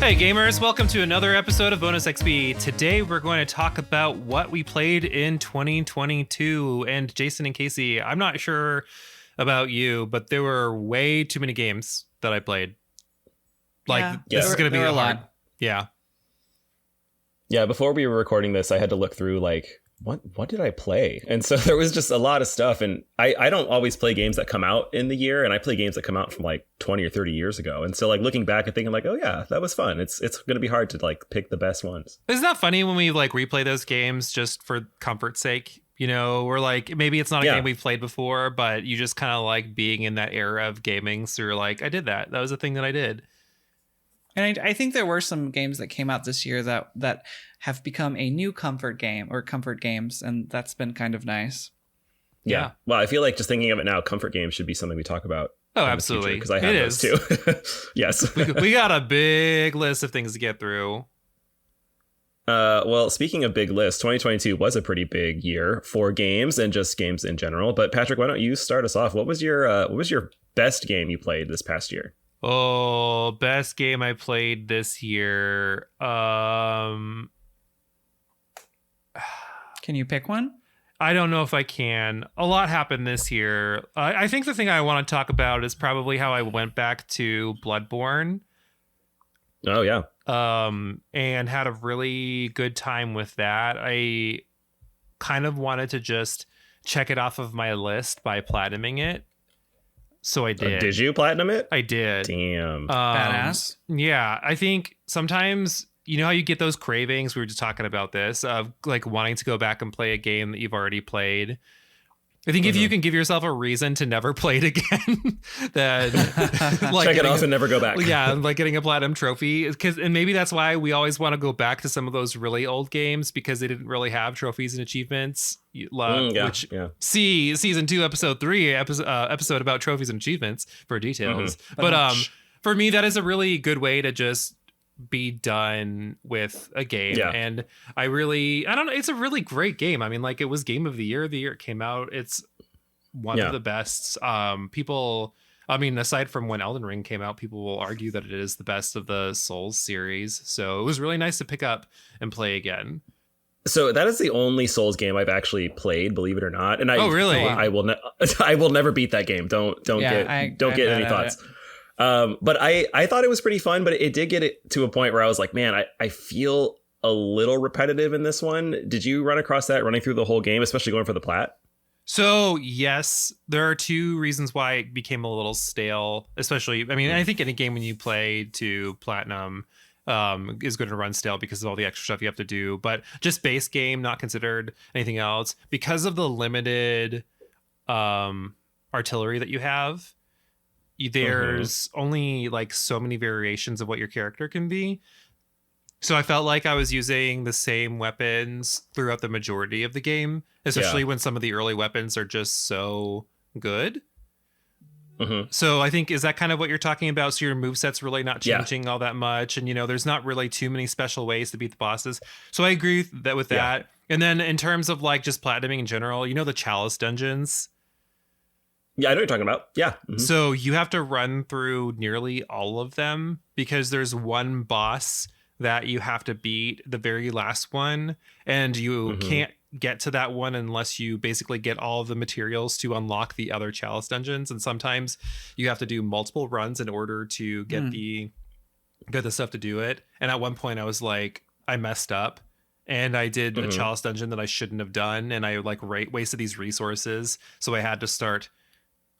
Hey gamers, welcome to another episode of Bonus XP. Today we're going to talk about what we played in 2022. And Jason and Casey, I'm not sure about you, but there were way too many games that I played. This is going to be a lot. Yeah. Yeah, before we were recording this, I had to look through what did I play? And so there was just a lot of stuff. And I don't always play games that come out in the year. And I play games that come out from 20 or 30 years ago. And so looking back and thinking oh yeah, that was fun. It's going to be hard to pick the best ones. Isn't that funny when we replay those games just for comfort's sake? You know, we're maybe it's not a game we've played before, but you just kind of like being in that era of gaming. So you're I did that. That was a thing that I did. And I think there were some games that came out this year that have become a new comfort game or comfort games, and that's been kind of nice. Yeah. Well, I feel like just thinking of it now, comfort games should be something we talk about. Oh, absolutely. Because I have those too. Yes. we got a big list of things to get through. Well, speaking of big lists, 2022 was a pretty big year for games and just games in general. But Patrick, why don't you start us off? What was your best game you played this past year? Oh, best game I played this year. Can you pick one? I don't know if I can. A lot happened this year. I think the thing I want to talk about is probably how I went back to Bloodborne. Oh, yeah. And had a really good time with that. I kind of wanted to just check it off of my list by platinuming it. So I did. Did you platinum it? I did. Damn. Badass. Yeah, I think sometimes, you know how you get those cravings? We were just talking about this of wanting to go back and play a game that you've already played. I think if you can give yourself a reason to never play it again, then check it off and never go back. Yeah, like getting a platinum trophy. And maybe that's why we always want to go back to some of those really old games because they didn't really have trophies and achievements. See season 2, episode 3 episode about trophies and achievements for details. Mm-hmm. But for me, that is a really good way to just be done with a game. And I don't know, it's a really great game. I mean, it was game of the year it came out. It's one of the best. People, I mean, aside from when Elden Ring came out, people will argue that it is the best of the Souls series. So it was really nice to pick up and play again. So that is the only Souls game I've actually played, believe it or not. And really? I will never beat that game. Don't get any thoughts. But I thought it was pretty fun, but it did get it to a point where I was like, man, I feel a little repetitive in this one. Did you run across that running through the whole game, especially going for the plat? So yes, there are two reasons why it became a little stale, especially, I mean, I think any game when you play to platinum is going to run stale because of all the extra stuff you have to do, but just base game, not considered anything else, because of the limited artillery that you have. There's only so many variations of what your character can be. So I felt like I was using the same weapons throughout the majority of the game, especially when some of the early weapons are just so good. Mm-hmm. So I think, is that kind of what you're talking about? So your moveset's really not changing all that much. And, there's not really too many special ways to beat the bosses. So I agree with that. And then in terms of just platinuming in general, the chalice dungeons. Yeah, I know what you're talking about. Yeah. Mm-hmm. So you have to run through nearly all of them because there's one boss that you have to beat, the very last one, and you can't get to that one unless you basically get all of the materials to unlock the other chalice dungeons. And sometimes you have to do multiple runs in order to get the stuff to do it. And at one point I was I messed up and I did a chalice dungeon that I shouldn't have done, and I wasted these resources, so I had to start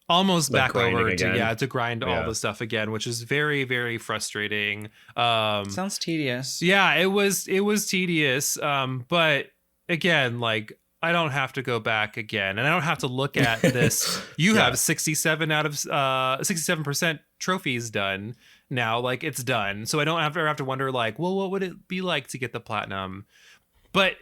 almost back over to grind all the stuff again, which is very, very frustrating. Sounds tedious. Yeah, it was tedious. But again, I don't have to go back again, and I don't have to look at this. You have 67 out of 67% trophies done now. It's done, so I don't have to wonder well, what would it be like to get the platinum? But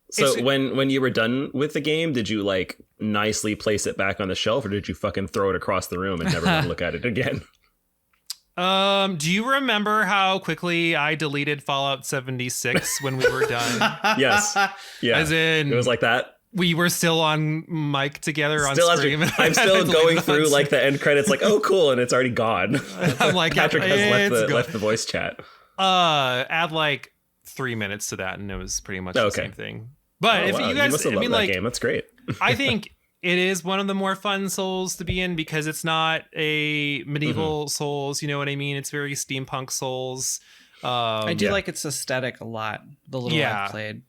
so when you were done with the game, did you nicely place it back on the shelf, or did you fucking throw it across the room and never look at it again? Do you remember how quickly I deleted Fallout 76 when we were done? Yes. Yeah. As in, it was like that. We were still on mic together on stream. I'm still going through the end credits oh cool, and it's already gone. I'm Patrick has left the voice chat. Add like 3 minutes to that, and it was pretty much the same thing. But if you guys, must have loved that game. That's great. I think it is one of the more fun Souls to be in because it's not a medieval Souls. You know what I mean? It's very steampunk Souls. I do like its aesthetic a lot. The little I've played.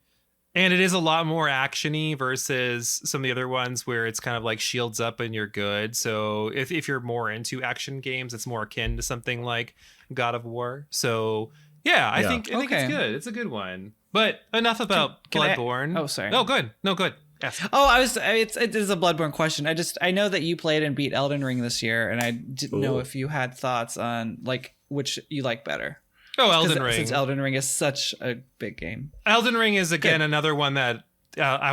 And it is a lot more action-y versus some of the other ones where it's kind of like shields up and you're good. So if you're more into action games, it's more akin to something like God of War. So yeah, I think it's good. It's a good one. But enough about Bloodborne. Oh, sorry. No, good. No, good. Yes. Oh, it is a Bloodborne question. I know that you played and beat Elden Ring this year, and I didn't know if you had thoughts on like which you like better. Oh, Elden Ring. Since Elden Ring is such a big game. Elden Ring is again another one that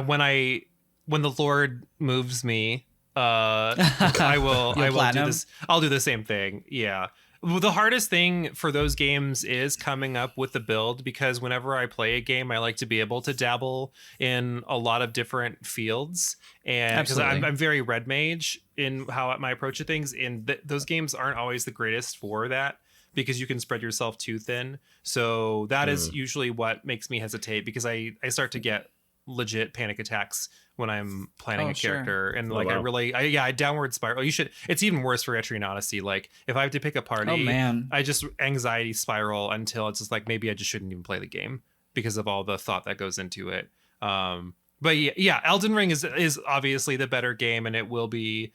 when the Lord moves me, I will do this. I'll do the same thing. Yeah. Well, the hardest thing for those games is coming up with the build, because whenever I play a game, I like to be able to dabble in a lot of different fields. And because I'm very red mage in how my approach to things, and those games aren't always the greatest for that, because you can spread yourself too thin. So that is usually what makes me hesitate, because I start to get legit panic attacks when I'm planning a character. And like, I downward spiral. It's even worse for Etrian Odyssey. Like if I have to pick a party, I just anxiety spiral until it's just like, maybe I just shouldn't even play the game because of all the thought that goes into it. But yeah, Elden Ring is obviously the better game, and it will be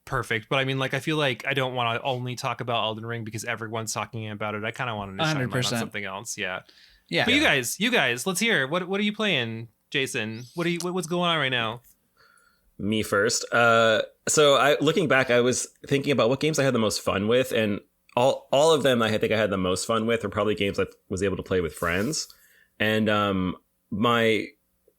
perfect. But I mean, like, I feel like I don't want to only talk about Elden Ring because everyone's talking about it. I kind of wanted to shine light on something else. Yeah. But you guys, let's hear. What are you playing, Jason? What's going on right now? Me first. So looking back, I was thinking about what games I had the most fun with, and all of them I think I had the most fun with are probably games I was able to play with friends. And my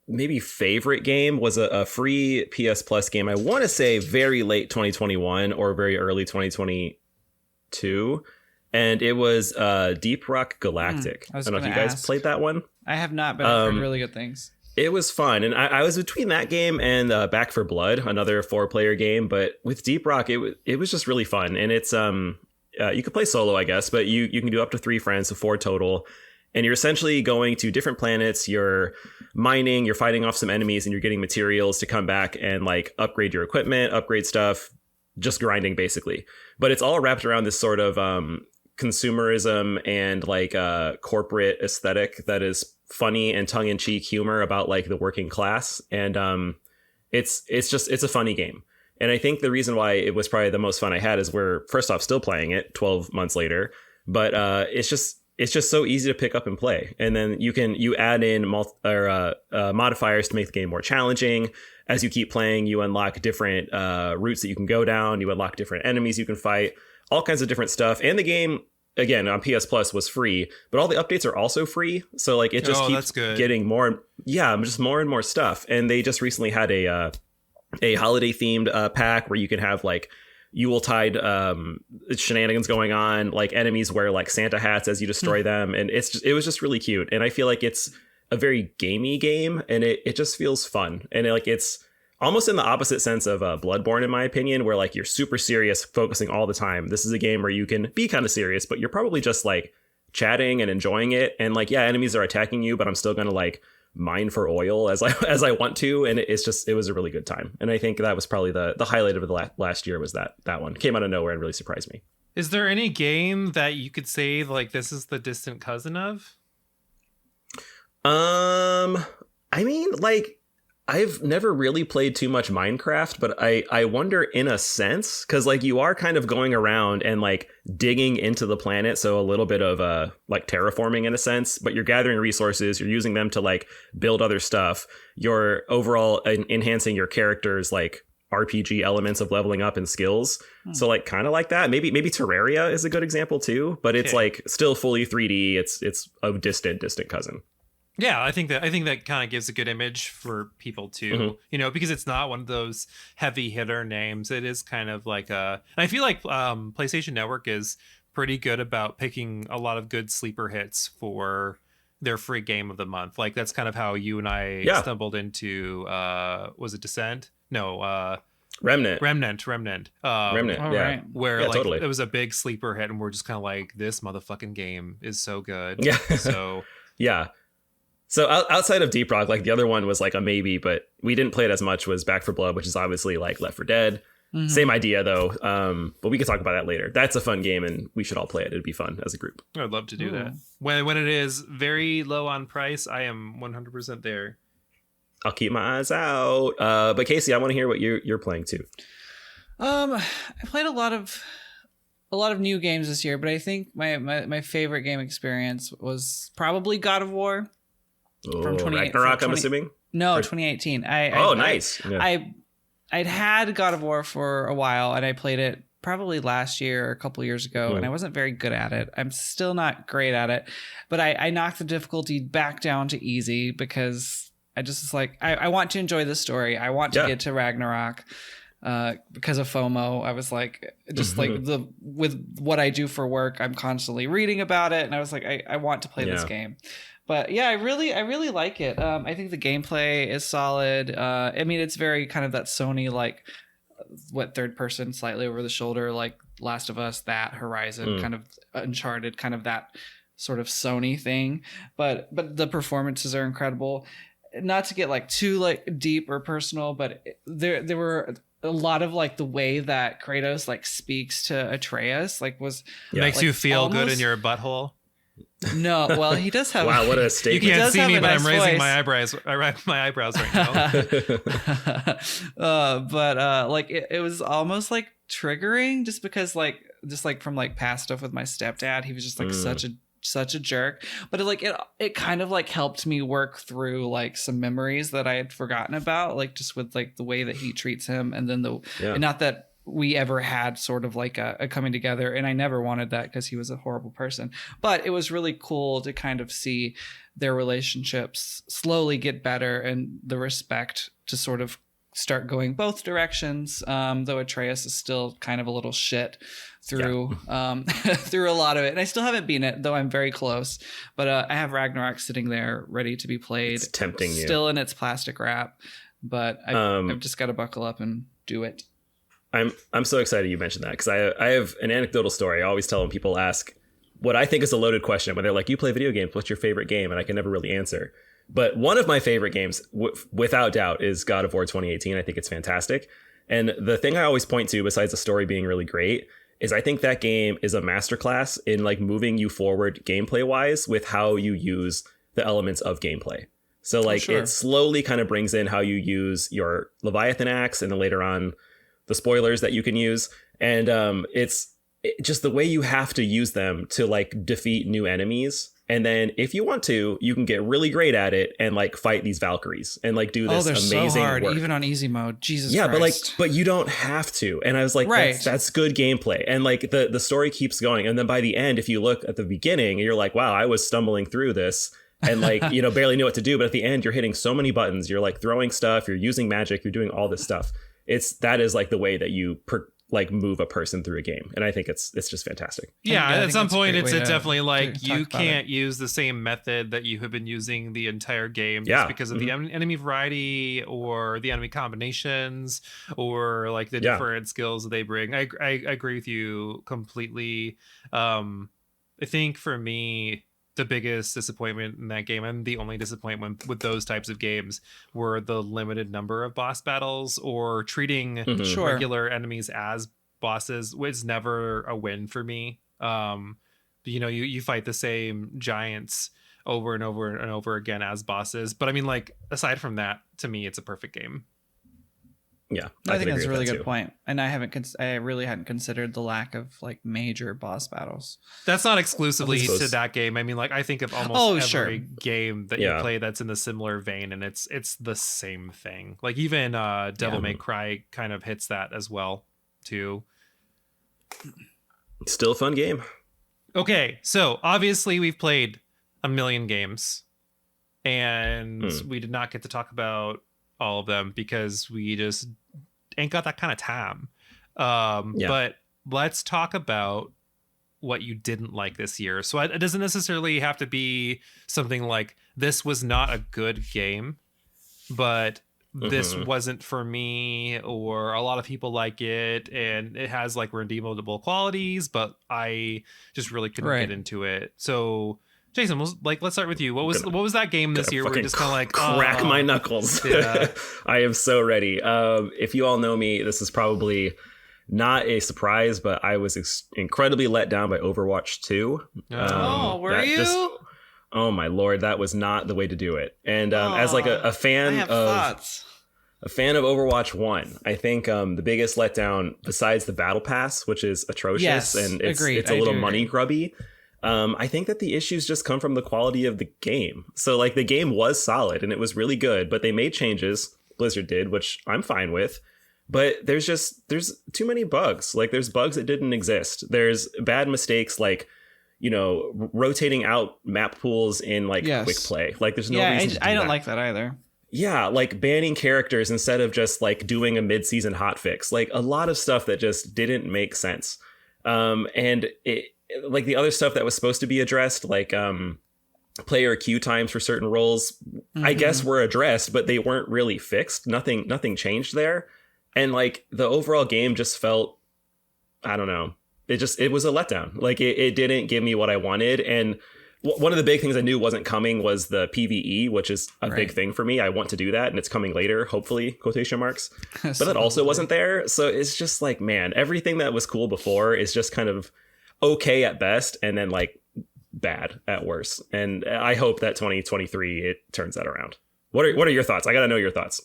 maybe favorite game was a free PS Plus game. I want to say very late 2021 or very early 2022. And it was Deep Rock Galactic. I don't know if you guys played that one. I have not, but I've heard really good things. It was fun. And I was between that game and Back 4 Blood, another 4-player game. But with Deep Rock, it was just really fun. And it's you could play solo, I guess, but you can do up to 3 friends, so 4 total. And you're essentially going to different planets. You're mining, you're fighting off some enemies, and you're getting materials to come back and like upgrade your equipment, upgrade stuff, just grinding basically. But it's all wrapped around this sort of consumerism and like corporate aesthetic that is funny and tongue-in-cheek humor about like the working class. And it's a funny game. And I think the reason why it was probably the most fun I had is we're first off still playing it 12 months later, but it's just so easy to pick up and play. And then you add in modifiers to make the game more challenging. As you keep playing, you unlock different routes that you can go down. You unlock different enemies you can fight, all kinds of different stuff. And the game, again, on PS Plus was free, but all the updates are also free. So like it just keeps getting more. Yeah, just more and more stuff. And they just recently had a holiday themed pack where you can have like Yuletide shenanigans going on, like enemies wear like Santa hats as you destroy them. And it was just really cute. And I feel like it's a very gamey game, and it just feels fun. And it's almost in the opposite sense of Bloodborne, in my opinion, where like you're super serious, focusing all the time. This is a game where you can be kind of serious, but you're probably just like chatting and enjoying it. And like, yeah, enemies are attacking you, but I'm still going to like mine for oil as I want to. And it was a really good time. And I think that was probably the highlight of the last year was that one came out of nowhere and really surprised me. Is there any game that you could say like this is the distant cousin of? I mean, like, I've never really played too much Minecraft, but I wonder in a sense, because like you are kind of going around and like digging into the planet. So a little bit of like terraforming in a sense, but you're gathering resources. You're using them to like build other stuff. You're overall enhancing your character's like RPG elements of leveling up and skills. So like kind of like that. Maybe Terraria is a good example too, but it's like still fully 3D. It's a distant cousin. Yeah, I think that kind of gives a good image for people too, you know, because it's not one of those heavy hitter names. It is kind of like and I feel like PlayStation Network is pretty good about picking a lot of good sleeper hits for their free game of the month. Like that's kind of how you and I stumbled into was it Descent? No, Remnant. Remnant. Yeah. Right. Where yeah, like totally. it was a big sleeper hit, and we're just kind of like, this motherfucking game is so good. Yeah. So yeah. So outside of Deep Rock, like the other one was like a maybe, but we didn't play it as much, was Back 4 Blood, which is obviously like Left 4 Dead. Mm-hmm. Same idea though. But we could talk about that later. That's a fun game and we should all play it. It'd be fun as a group. I'd love to do that. When it is very low on price, I am 100% there. I'll keep my eyes out. But Casey, I want to hear what you're playing too. I played a lot of new games this year, but I think my favorite game experience was probably God of War from Ragnarok, I'm assuming? No, 2018. Nice. I'd had God of War for a while, and I played it probably last year or a couple years ago, and I wasn't very good at it. I'm still not great at it, but I knocked the difficulty back down to easy because I just was like, I want to enjoy the story. I want to get to Ragnarok. Because of FOMO, I was like, just like with what I do for work, I'm constantly reading about it, and I was like, I want to play this game. But yeah, I really like it. I think the gameplay is solid. I mean, it's very kind of that Sony like third person, slightly over the shoulder, like Last of Us, that Horizon, kind of Uncharted, kind of that sort of Sony thing. But the performances are incredible. Not to get like too like deep or personal, but there were a lot of like the way that Kratos like speaks to Atreus like was makes like, you feel good in your butthole. No, well, he does have. Wow, what a statement! You can't see me, but nice I'm raising voice. my eyebrows. My eyebrows right now. But like it was almost like triggering, just because like from like past stuff with my stepdad, he was just like such a jerk. But it kind of like helped me work through like some memories that I had forgotten about, like just with like the way that he treats him, and then and not that we ever had sort of like a coming together, and I never wanted that because he was a horrible person, but it was really cool to kind of see their relationships slowly get better and the respect to sort of start going both directions, though Atreus is still kind of a little shit through through a lot of it, and I still haven't beaten it, though I'm very close. But I have Ragnarok sitting there ready to be played. It's tempting you. Still in its plastic wrap, but I've just got to buckle up and do it. I'm so excited you mentioned that, because I have an anecdotal story. I always tell when people ask what I think is a loaded question, when they're like, you play video games, what's your favorite game? And I can never really answer. But one of my favorite games, without doubt, is God of War 2018. I think it's fantastic. And the thing I always point to, besides the story being really great, is I think that game is a masterclass in like moving you forward gameplay wise with how you use the elements of gameplay. So like it slowly kind of brings in how you use your Leviathan axe, and then later on the spoilers that you can use. And it's just the way you have to use them to like defeat new enemies. And then if you want to, you can get really great at it and like fight these Valkyries and like do this amazing so hard, work. Even on easy mode. Jesus Christ. but you don't have to. And I was like, that's good gameplay. And like the story keeps going. And then by the end, if you look at the beginning, you're like, wow, I was stumbling through this and like, barely knew what to do. But at the end, you're hitting so many buttons. You're like throwing stuff, you're using magic, you're doing all this stuff. That is like the way that you move a person through a game, and I think it's just fantastic. Yeah, at some point it's definitely like you can't use the same method that you have been using the entire game just because of the enemy variety or the enemy combinations or like the different skills that they bring. I agree with you completely. I think for me, the biggest disappointment in that game, and the only disappointment with those types of games, were the limited number of boss battles or treating regular enemies as bosses was never a win for me. You fight the same giants over and over and over again as bosses. But I mean, like, aside from that, to me, it's a perfect game. Yeah, I think that's a really good point. And I really hadn't considered the lack of like major boss battles. That's not exclusively to that game. I mean, like, I think of almost every game that you play that's in the similar vein, and it's the same thing. Like even Devil May Cry kind of hits that as well too. Still a fun game. Okay, so obviously we've played a million games, and we did not get to talk about all of them because we just ain't got that kind of time. But let's talk about what you didn't like this year. So it doesn't necessarily have to be something like this was not a good game, but this wasn't for me, or a lot of people like it and it has like redeemable qualities, but I just really couldn't get into it. So Jason, let's start with you. What was that game this year where you're just kind of like crack my knuckles? Yeah. I am so ready. If you all know me, this is probably not a surprise, but I was incredibly let down by Overwatch 2. Were you? Oh my lord, that was not the way to do it. And as like a fan a fan of Overwatch 1, I think the biggest letdown besides the battle pass, which is atrocious and it's a little money grubby. I think that the issues just come from the quality of the game. So like the game was solid and it was really good, but they made changes, Blizzard did, which I'm fine with. But there's too many bugs. Like there's bugs that didn't exist. There's bad mistakes like, you know, rotating out map pools in like quick play. Like there's no reason to do I don't like that either. Yeah, like banning characters instead of just like doing a mid-season hotfix. Like a lot of stuff that just didn't make sense. And it like the other stuff that was supposed to be addressed, like player queue times for certain roles, I guess were addressed, but they weren't really fixed. Nothing changed there. And like the overall game just felt, I don't know, it was a letdown. Like it didn't give me what I wanted. And one of the big things I knew wasn't coming was the PvE, which is a big thing for me. I want to do that, and it's coming later, hopefully, quotation marks. But that also wasn't there. So it's just like, man, everything that was cool before is just kind of okay at best, and then like bad at worst. And I hope that 2023 it turns that around. What are your thoughts? I gotta know your thoughts.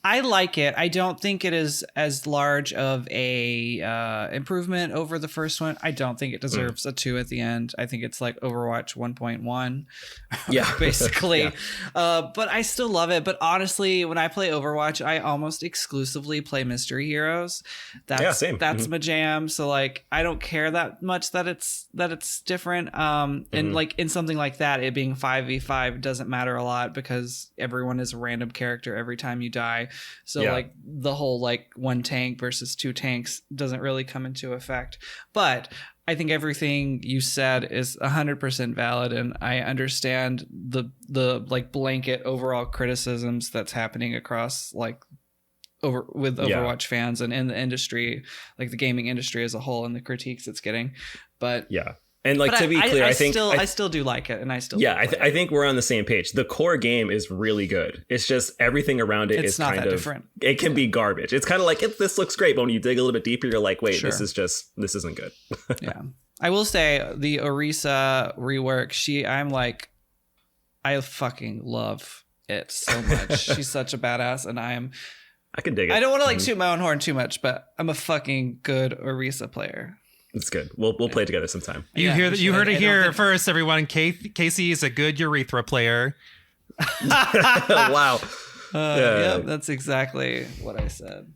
I like it. I don't think it is as large of a improvement over the first one. I don't think it deserves a 2 at the end. I think it's like Overwatch 1.1. Yeah, basically. Yeah. But I still love it. But honestly, when I play Overwatch, I almost exclusively play mystery heroes. Same. That's my jam. So like, I don't care that much that it's different. And like in something like that, it being 5v5 doesn't matter a lot because everyone is a random character every time you die. So like the whole like 1 tank versus 2 tanks doesn't really come into effect. But I think everything you said is 100% valid, and I understand the like blanket overall criticisms that's happening across like Overwatch fans and in the industry, like the gaming industry as a whole, and the critiques it's getting. But yeah. And like, to be clear, I think I still do like it, and I still I think we're on the same page. The core game is really good. It's just everything around it is kind of different. It can be garbage. It's kind of like this looks great, but when you dig a little bit deeper, you're like, wait, this isn't good. Yeah, I will say the Orisa rework. I fucking love it so much. She's such a badass, and I can dig it. I don't want to like toot my own horn too much, but I'm a fucking good Orisa player. It's good. We'll play together sometime. You heard it here first, everyone. Casey is a good urethra player. Wow. Yeah, that's exactly what I said.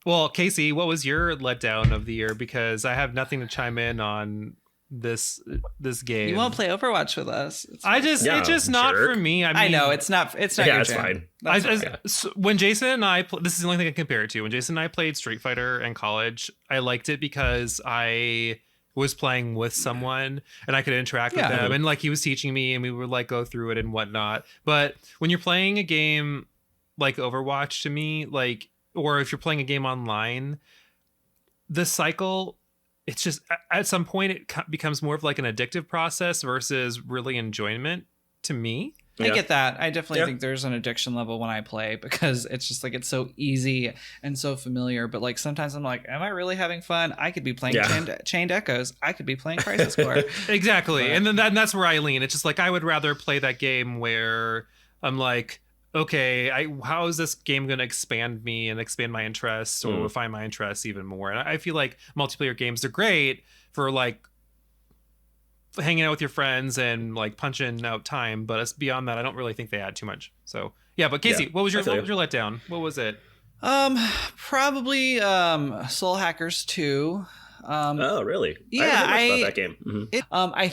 Well, Casey, what was your letdown of the year? Because I have nothing to chime in on this game. You won't play Overwatch with us. It's just not for me. I know it's not. It's not. Yeah, it's fine. So when Jason and I, this is the only thing I can compare it to. When Jason and I played Street Fighter in college, I liked it because I was playing with someone and I could interact with them, and like he was teaching me, and we would like go through it and whatnot. But when you're playing a game like Overwatch, to me, like, or if you're playing a game online, the cycle, it's just at some point it becomes more of like an addictive process versus really enjoyment to me. I get that. I definitely think there's an addiction level when I play because it's just like it's so easy and so familiar. But like sometimes I'm like, am I really having fun? I could be playing Chained Echoes. I could be playing Crisis Core. Exactly. And then that's where I lean. It's just like I would rather play that game where I'm like, okay, how is this game going to expand me and expand my interests or refine my interests even more? And I feel like multiplayer games are great for like hanging out with your friends and like punching out time, but beyond that, I don't really think they add too much. So yeah, but Casey, what was your letdown? What was it? Probably Soul Hackers 2. Oh, really? Yeah, I heard much about that game. I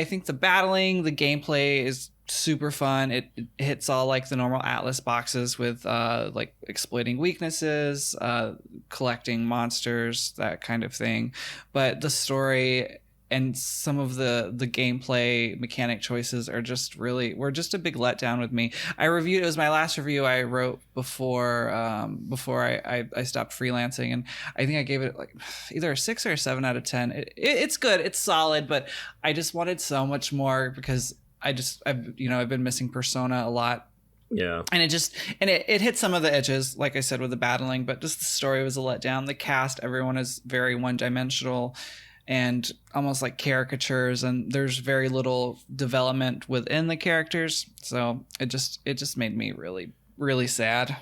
think the battling, the gameplay is super fun. It hits all like the normal Atlas boxes with like exploiting weaknesses, collecting monsters, that kind of thing. But the story and some of the gameplay mechanic choices were just a big letdown with me. It was my last review I wrote before I stopped freelancing, and I think I gave it like either a 6 or a 7 out of 10. It's good, it's solid, but I just wanted so much more because I've been missing Persona a lot. Yeah. And it hit some of the edges, like I said, with the battling, but just the story was a letdown. The cast, everyone is very one-dimensional and almost like caricatures, and there's very little development within the characters. So it just made me really, really sad.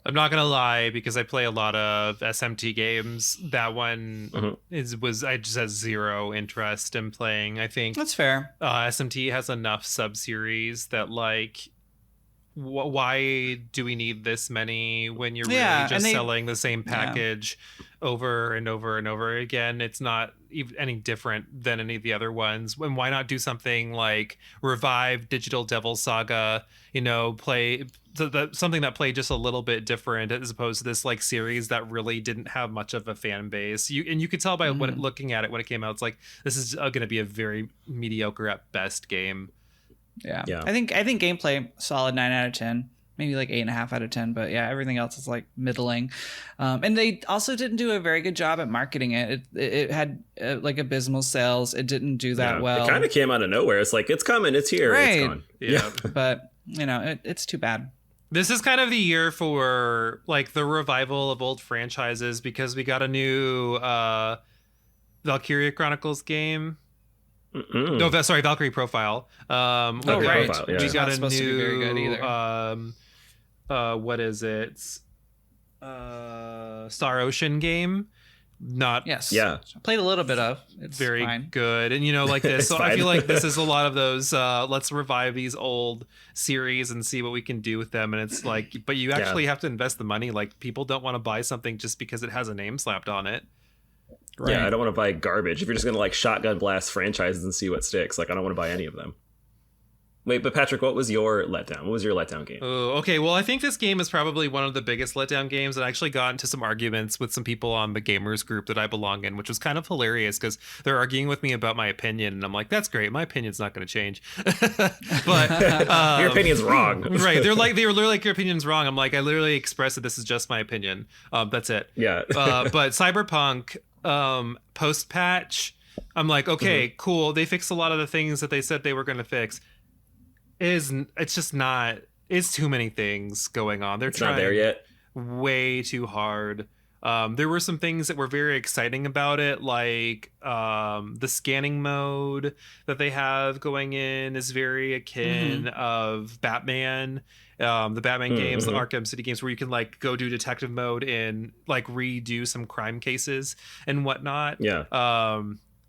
I'm not gonna lie, because I play a lot of SMT games. That one I just had zero interest in playing. I think that's fair. SMT has enough sub-series that like, why do we need this many when you're really just selling the same package over and over and over again? It's not even any different than any of the other ones. And why not do something like revive Digital Devil Saga, play something that played just a little bit different as opposed to this like series that really didn't have much of a fan base. You could tell by looking at it when it came out, it's like, this is going to be a very mediocre at best game. Yeah. I think gameplay solid 9 out of 10, maybe like 8.5 out of 10, but yeah, everything else is like middling. And they also didn't do a very good job at marketing it. It had like abysmal sales. It didn't do that well. It kind of came out of nowhere. It's like, it's coming, it's here, right. It's gone. Yeah. But it's too bad. This is kind of the year for like the revival of old franchises, because we got a new Valkyria Chronicles game. No, sorry, Valkyrie Profile. Right. Profile, yeah. We got a supposed to be very good new either. what is it? Star Ocean game. Yes. Yeah. I played a little bit of. It's very fine. good. And like this. So I feel like this is a lot of those let's revive these old series and see what we can do with them. And it's like, but you actually have to invest the money. Like, people don't want to buy something just because it has a name slapped on it. Right. Yeah, I don't want to buy garbage. If you're just going to like shotgun blast franchises and see what sticks, like, I don't want to buy any of them. Wait, but Patrick, what was your letdown? What was your letdown game? Oh, okay. Well, I think this game is probably one of the biggest letdown games. And I actually got into some arguments with some people on the gamers group that I belong in, which was kind of hilarious because they're arguing with me about my opinion. And I'm like, that's great. My opinion's not going to change. But your opinion's wrong. Right. They were literally like, your opinion's wrong. I'm like, I literally expressed that this is just my opinion. That's it. Yeah. But Cyberpunk post patch, I'm like, okay, cool. They fixed a lot of the things that they said they were going to fix. It's just not. It's too many things going on. They're trying not there yet. Way too hard. There were some things that were very exciting about it, like the scanning mode that they have going in is very akin of Batman. The Batman games, the Arkham City games, where you can like go do detective mode and like redo some crime cases and whatnot. Yeah.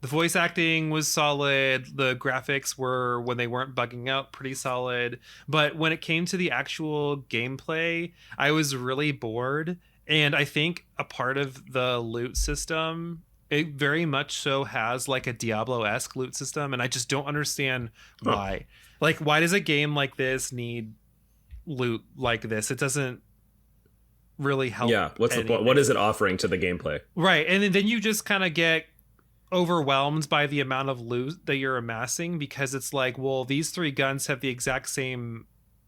The voice acting was solid. The graphics were, when they weren't bugging out, pretty solid. But when it came to the actual gameplay, I was really bored. And I think a part of the loot system, it very much so has like a Diablo-esque loot system. And I just don't understand why. Like, why does a game like this need loot like this? It doesn't really help. Yeah. What's the point? What is it offering to the gameplay? Right. And then you just kind of get overwhelmed by the amount of loot that you're amassing, because it's like, well, these 3 guns have the exact same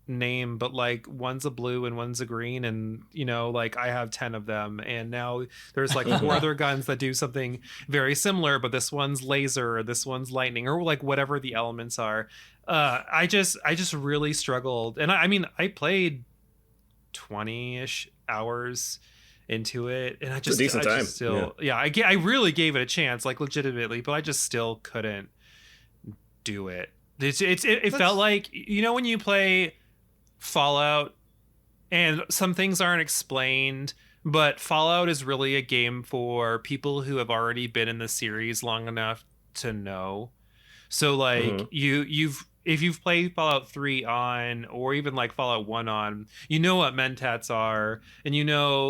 name, but like one's a blue and one's a green, and like I have 10 of them, and now there's like 4 other guns that do something very similar, but this one's laser or this one's lightning or like whatever the elements are. I just really struggled, and I mean I played 20-ish hours into it, and I just still I really gave it a chance, like legitimately, but I just still couldn't do it. It felt like, when you play Fallout and some things aren't explained, but Fallout is really a game for people who have already been in the series long enough to know. So like if you've played Fallout 3 on, or even like Fallout 1 on, you know what mentats are, and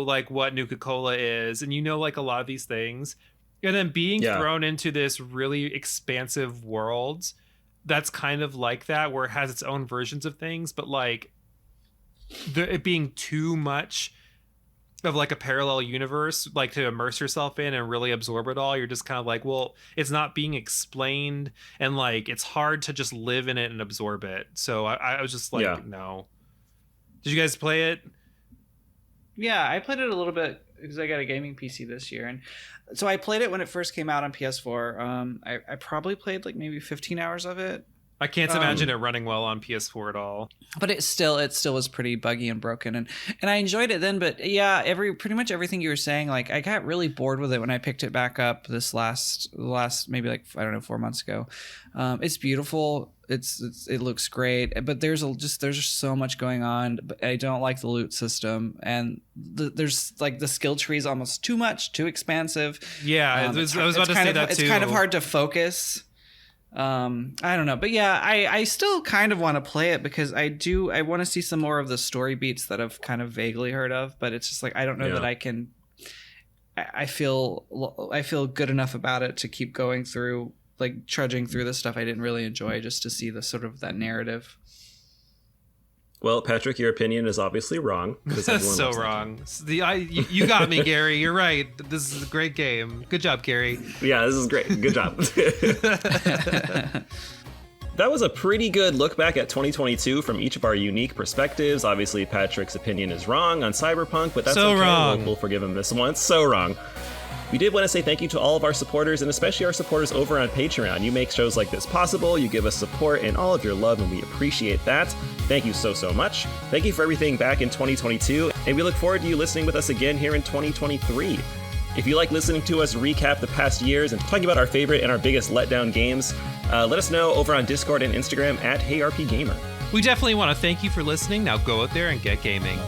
like what Nuka-Cola is, and like a lot of these things. And then being thrown into this really expansive world that's kind of like that, where it has its own versions of things, but like it being too much of like a parallel universe, like to immerse yourself in and really absorb it all. You're just kind of like, well, it's not being explained, and like it's hard to just live in it and absorb it. So I was just like, no. Did you guys play it? Yeah, I played it a little bit because I got a gaming PC this year, and so I played it when it first came out on PS4. I probably played like maybe 15 hours of it. I can't imagine it running well on PS4 at all. But it still was pretty buggy and broken, and I enjoyed it then. But yeah, pretty much everything you were saying, like I got really bored with it when I picked it back up this last maybe like, I don't know, 4 months ago. It's beautiful. It looks great, but there's just so much going on. But I don't like the loot system, and there's like the skill tree is almost too expansive. Yeah, I was about to say that too. It's kind of hard to focus. I don't know, but yeah, I still kind of want to play it because I want to see some more of the story beats that I've kind of vaguely heard of, but it's just like I don't know that I can. I feel good enough about it to keep going through, like trudging through the stuff I didn't really enjoy, just to see the sort of that narrative. Well, Patrick, your opinion is obviously wrong. That's so wrong. You got me, Gary. You're right. This is a great game. Good job, Gary. Yeah, this is great. Good job. That was a pretty good look back at 2022 from each of our unique perspectives. Obviously, Patrick's opinion is wrong on Cyberpunk, but that's so okay. Wrong. We'll forgive him this once. So wrong. We did want to say thank you to all of our supporters, and especially our supporters over on Patreon. You make shows like this possible, you give us support and all of your love, and we appreciate that. Thank you so much. Thank you for everything back in 2022, and we look forward to you listening with us again here in 2023. If you like listening to us recap the past years and talking about our favorite and our biggest letdown games, let us know over on Discord and Instagram at RPGaymer. We definitely want to thank you for listening. Now go out there and get gaming.